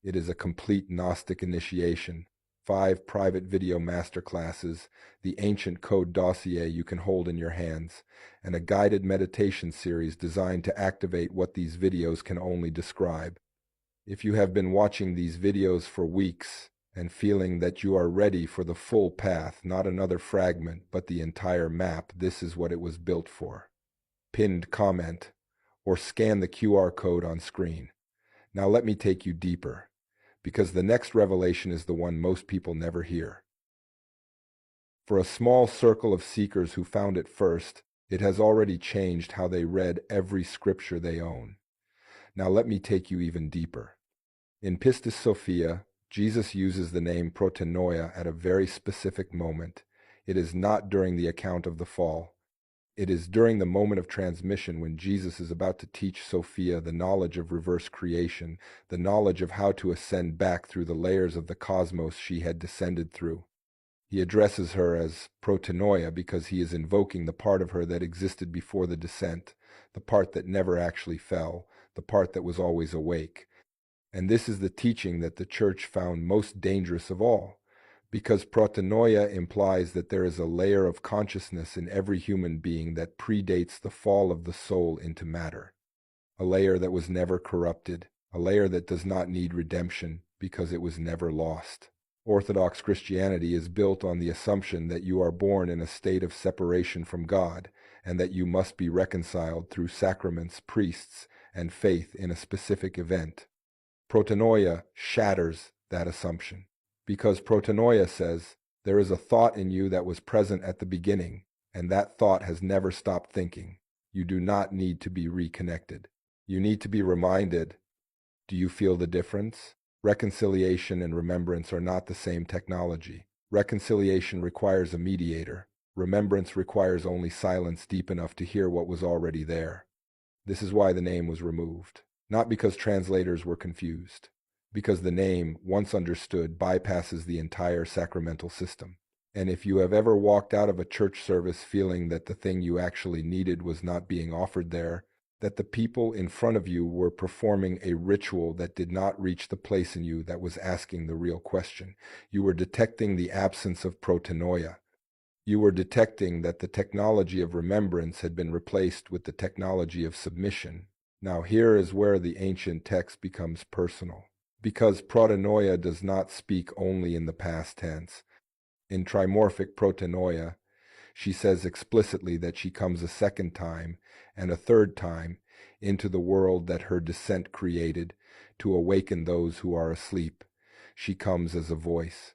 It is a complete Gnostic initiation, 5 private video masterclasses, the ancient code dossier you can hold in your hands, and a guided meditation series designed to activate what these videos can only describe. If you have been watching these videos for weeks and feeling that you are ready for the full path, not another fragment, but the entire map, this is what it was built for. Pinned comment, or scan the QR code on screen. Now let me take you deeper, because the next revelation is the one most people never hear. For a small circle of seekers who found it first, it has already changed how they read every scripture they own. Now let me take you even deeper. In Pistis Sophia, Jesus uses the name protanoia at a very specific moment. It is not during the account of the fall. It is during the moment of transmission when Jesus is about to teach Sophia the knowledge of reverse creation, the knowledge of how to ascend back through the layers of the cosmos she had descended through. He addresses her as protanoia because he is invoking the part of her that existed before the descent, the part that never actually fell, the part that was always awake. And this is the teaching that the Church found most dangerous of all, because protanoia implies that there is a layer of consciousness in every human being that predates the fall of the soul into matter, a layer that was never corrupted, a layer that does not need redemption because it was never lost. Orthodox Christianity is built on the assumption that you are born in a state of separation from God, and that you must be reconciled through sacraments, priests, and faith in a specific event. Protanoia shatters that assumption, because protanoia says there is a thought in you that was present at the beginning, and that thought has never stopped thinking. You do not need to be reconnected. You need to be reminded. Do you feel the difference? Reconciliation and remembrance are not the same technology. Reconciliation requires a mediator. Remembrance requires only silence deep enough to hear what was already there. This is why the name was removed. Not because translators were confused, because the name, once understood, bypasses the entire sacramental system. And if you have ever walked out of a church service feeling that the thing you actually needed was not being offered there, that the people in front of you were performing a ritual that did not reach the place in you that was asking the real question, you were detecting the absence of protanoia. You were detecting that the technology of remembrance had been replaced with the technology of submission. Now here is where the ancient text becomes personal, because protanoia does not speak only in the past tense. In trimorphic protanoia, she says explicitly that she comes a second time and a third time into the world that her descent created to awaken those who are asleep. She comes as a voice.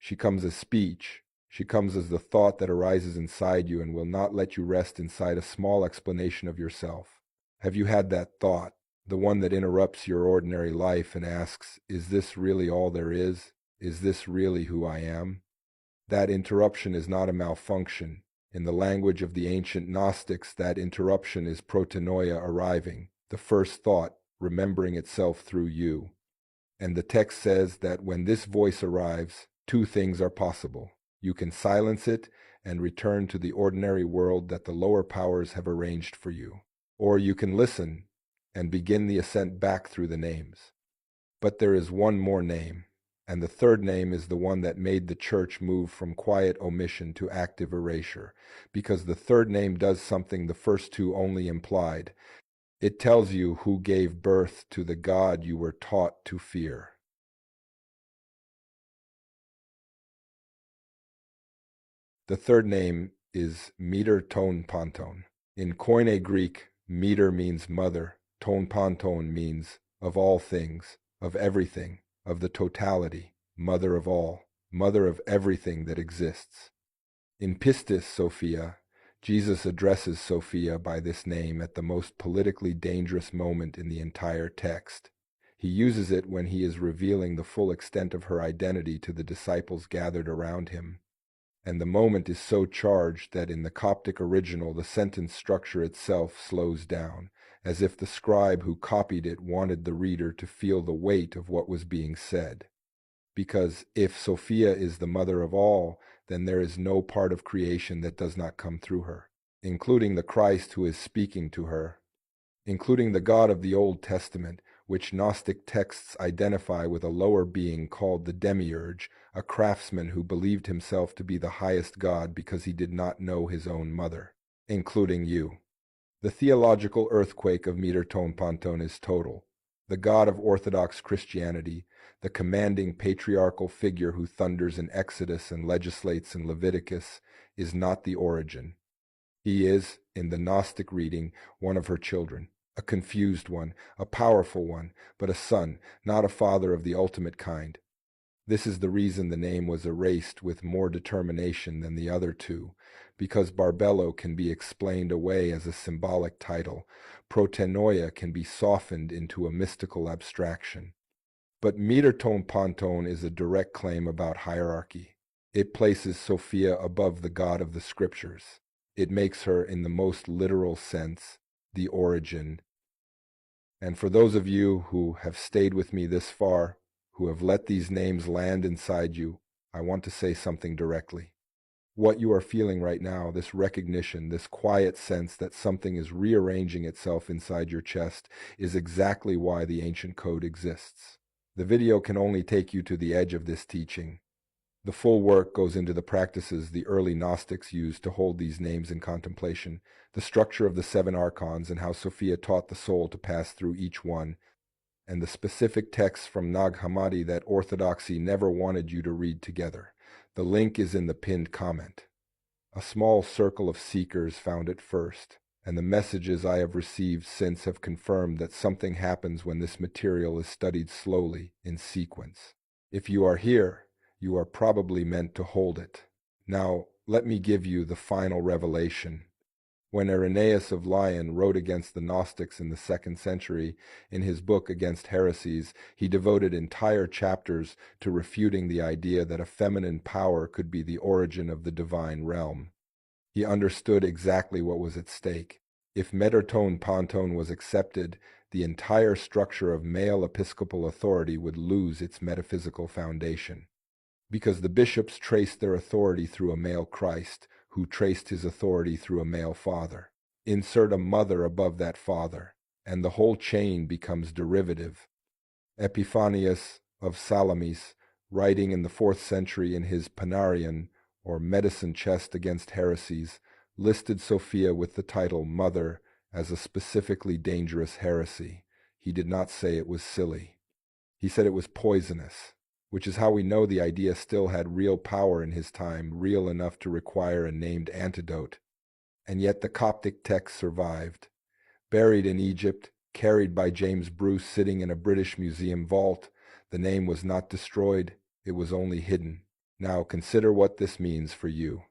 She comes as speech. She comes as the thought that arises inside you and will not let you rest inside a small explanation of yourself. Have you had that thought, the one that interrupts your ordinary life and asks, is this really all there is? Is this really who I am? That interruption is not a malfunction. In the language of the ancient Gnostics, that interruption is protanoia arriving, the first thought remembering itself through you. And the text says that when this voice arrives, 2 things are possible. You can silence it and return to the ordinary world that the lower powers have arranged for you. Or you can listen and begin the ascent back through the names. But there is one more name, and the third name is the one that made the Church move from quiet omission to active erasure, because the third name does something the first 2 only implied. It tells you who gave birth to the God you were taught to fear. The third name is meter ton panton. In Koine Greek, meter means mother, ton panton means of all things, of everything, of the totality, mother of all, mother of everything that exists. In Pistis Sophia, Jesus addresses Sophia by this name at the most politically dangerous moment in the entire text. He uses it when he is revealing the full extent of her identity to the disciples gathered around him. And the moment is so charged that in the Coptic original the sentence structure itself slows down, as if the scribe who copied it wanted the reader to feel the weight of what was being said. Because if Sophia is the mother of all, then there is no part of creation that does not come through her, including the Christ who is speaking to her, including the God of the Old Testament, which Gnostic texts identify with a lower being called the demiurge, a craftsman who believed himself to be the highest god because he did not know his own mother, including you. The theological earthquake of Meter-Ton Panton is total. The God of Orthodox Christianity, the commanding patriarchal figure who thunders in Exodus and legislates in Leviticus, is not the origin. He is, in the Gnostic reading, one of her children, a confused one, a powerful one, but a son, not a father of the ultimate kind. This is the reason the name was erased with more determination than the other two, because Barbello can be explained away as a symbolic title, protenoia can be softened into a mystical abstraction. But Meter-Ton Panton is a direct claim about hierarchy. It places Sophia above the God of the Scriptures. It makes her, in the most literal sense, the origin. And for those of you who have stayed with me this far, who have let these names land inside you, I want to say something directly. What you are feeling right now, this recognition, this quiet sense that something is rearranging itself inside your chest, is exactly why the ancient code exists. The video can only take you to the edge of this teaching. The full work goes into the practices the early Gnostics used to hold these names in contemplation, the structure of the 7 archons and how Sophia taught the soul to pass through each one, and the specific texts from Nag Hammadi that orthodoxy never wanted you to read together. The link is in the pinned comment. A small circle of seekers found it first, and the messages I have received since have confirmed that something happens when this material is studied slowly, in sequence. If you are here, you are probably meant to hold it. Now, let me give you the final revelation. When Irenaeus of Lyon wrote against the Gnostics in the 2nd century, in his book Against Heresies, he devoted entire chapters to refuting the idea that a feminine power could be the origin of the divine realm. He understood exactly what was at stake. If Meter-Ton Panton was accepted, the entire structure of male episcopal authority would lose its metaphysical foundation. Because the bishops traced their authority through a male Christ, who traced his authority through a male father. Insert a mother above that father, and the whole chain becomes derivative. Epiphanius of Salamis, writing in the 4th century in his Panarion, or Medicine Chest Against Heresies, listed Sophia with the title Mother as a specifically dangerous heresy. He did not say it was silly. He said it was poisonous, which is how we know the idea still had real power in his time, real enough to require a named antidote. And yet the Coptic text survived. Buried in Egypt, carried by James Bruce sitting in a British museum vault, the name was not destroyed, it was only hidden. Now consider what this means for you.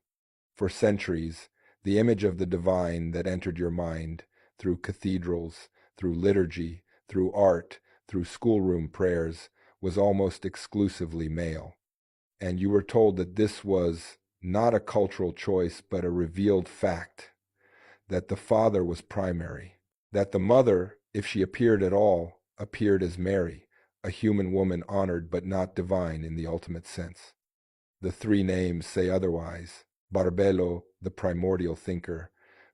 For centuries, the image of the divine that entered your mind, through cathedrals, through liturgy, through art, through schoolroom prayers, was almost exclusively male. And you were told that this was not a cultural choice but a revealed fact, that the father was primary, that the mother, if she appeared at all, appeared as Mary, a human woman honored but not divine in the ultimate sense. The 3 names say otherwise. Barbello, the primordial thinker,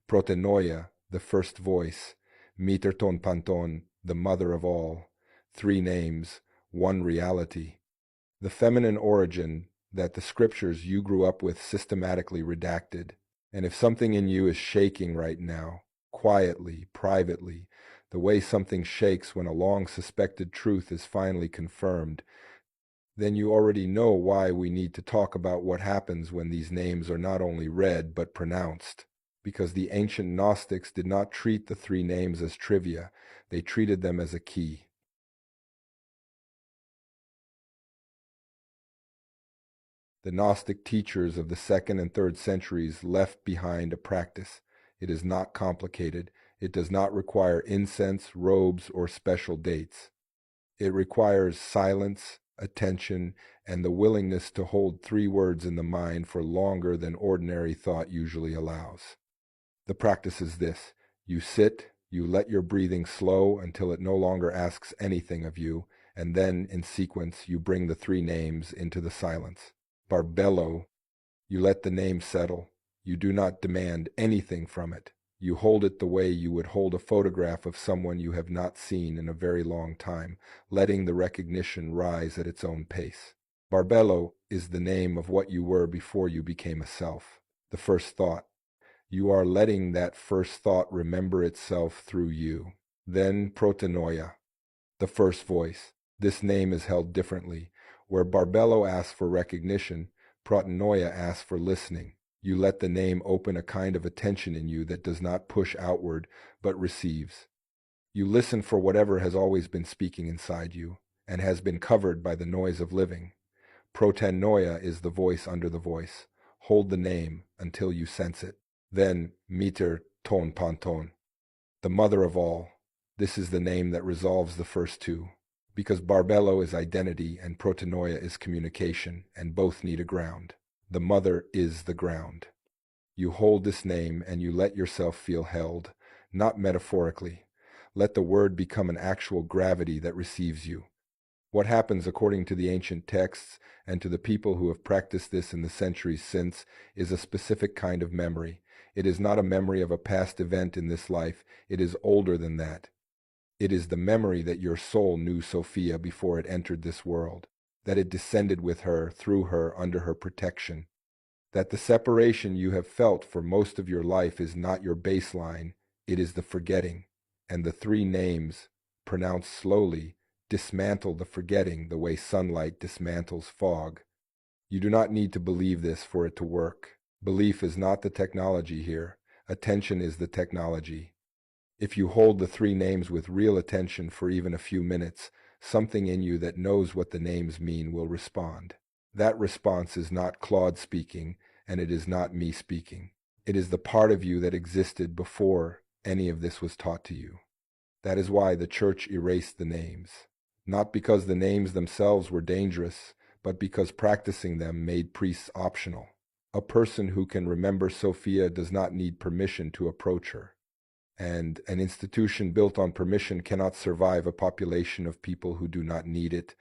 Protenoia, the first voice, Meter-Ton Panton, the mother of all. 3 names, 1 reality. The feminine origin that the scriptures you grew up with systematically redacted. And if something in you is shaking right now, quietly, privately, the way something shakes when a long-suspected truth is finally confirmed, then you already know why we need to talk about what happens when these names are not only read but pronounced. Because the ancient Gnostics did not treat the 3 names as trivia, they treated them as a key. The Gnostic teachers of the 2nd and 3rd centuries left behind a practice. It is not complicated. It does not require incense, robes, or special dates. It requires silence, attention, and the willingness to hold 3 words in the mind for longer than ordinary thought usually allows. The practice is this. You sit, you let your breathing slow until it no longer asks anything of you, and then, in sequence, you bring the 3 names into the silence. Barbello, you let the name settle. You do not demand anything from it. You hold it the way you would hold a photograph of someone you have not seen in a very long time, letting the recognition rise at its own pace. Barbello is the name of what you were before you became a self. The first thought. You are letting that first thought remember itself through you. Then protanoia, the first voice. This name is held differently. Where Barbello asks for recognition, protanoia asks for listening. You let the name open a kind of attention in you that does not push outward, but receives. You listen for whatever has always been speaking inside you, and has been covered by the noise of living. Protanoia is the voice under the voice. Hold the name until you sense it. Then, meter ton panton, the mother of all. This is the name that resolves the first two. Because Barbello is identity and protanoia is communication, and both need a ground. The mother is the ground. You hold this name and you let yourself feel held, not metaphorically. Let the word become an actual gravity that receives you. What happens according to the ancient texts and to the people who have practiced this in the centuries since is a specific kind of memory. It is not a memory of a past event in this life. It is older than that. It is the memory that your soul knew Sophia before it entered this world, that it descended with her, through her, under her protection, that the separation you have felt for most of your life is not your baseline, it is the forgetting, and the three names, pronounced slowly, dismantle the forgetting the way sunlight dismantles fog. You do not need to believe this for it to work. Belief is not the technology here. Attention is the technology. If you hold the three names with real attention for even a few minutes, something in you that knows what the names mean will respond. That response is not Claude speaking, and it is not me speaking. It is the part of you that existed before any of this was taught to you. That is why the church erased the names. Not because the names themselves were dangerous, but because practicing them made priests optional. A person who can remember Sophia does not need permission to approach her. And an institution built on permission cannot survive a population of people who do not need it.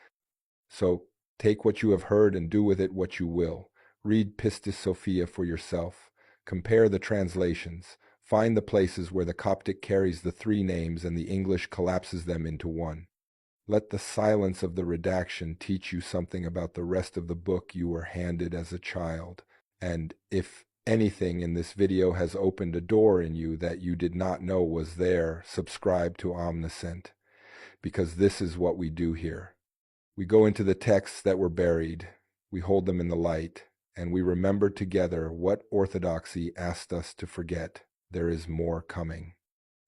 So take what you have heard and do with it what you will. Read Pistis Sophia for yourself. Compare the translations. Find the places where the Coptic carries the three names and the English collapses them into one. Let the silence of the redaction teach you something about the rest of the book you were handed as a child. And if anything in this video has opened a door in you that you did not know was there, subscribe to Omniscient, because this is what we do here. We go into the texts that were buried, we hold them in the light, and we remember together what orthodoxy asked us to forget. There is more coming.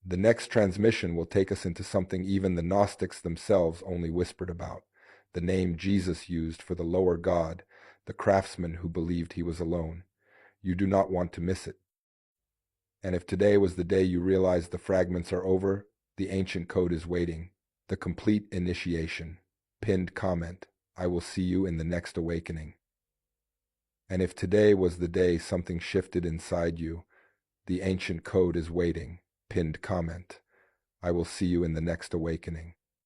The next transmission will take us into something even the Gnostics themselves only whispered about, the name Jesus used for the lower God, the craftsman who believed he was alone. You do not want to miss it. And if today was the day you realize the fragments are over, the ancient code is waiting. The complete initiation. Pinned comment. I will see you in the next awakening. And if today was the day something shifted inside you, the ancient code is waiting. Pinned comment. I will see you in the next awakening.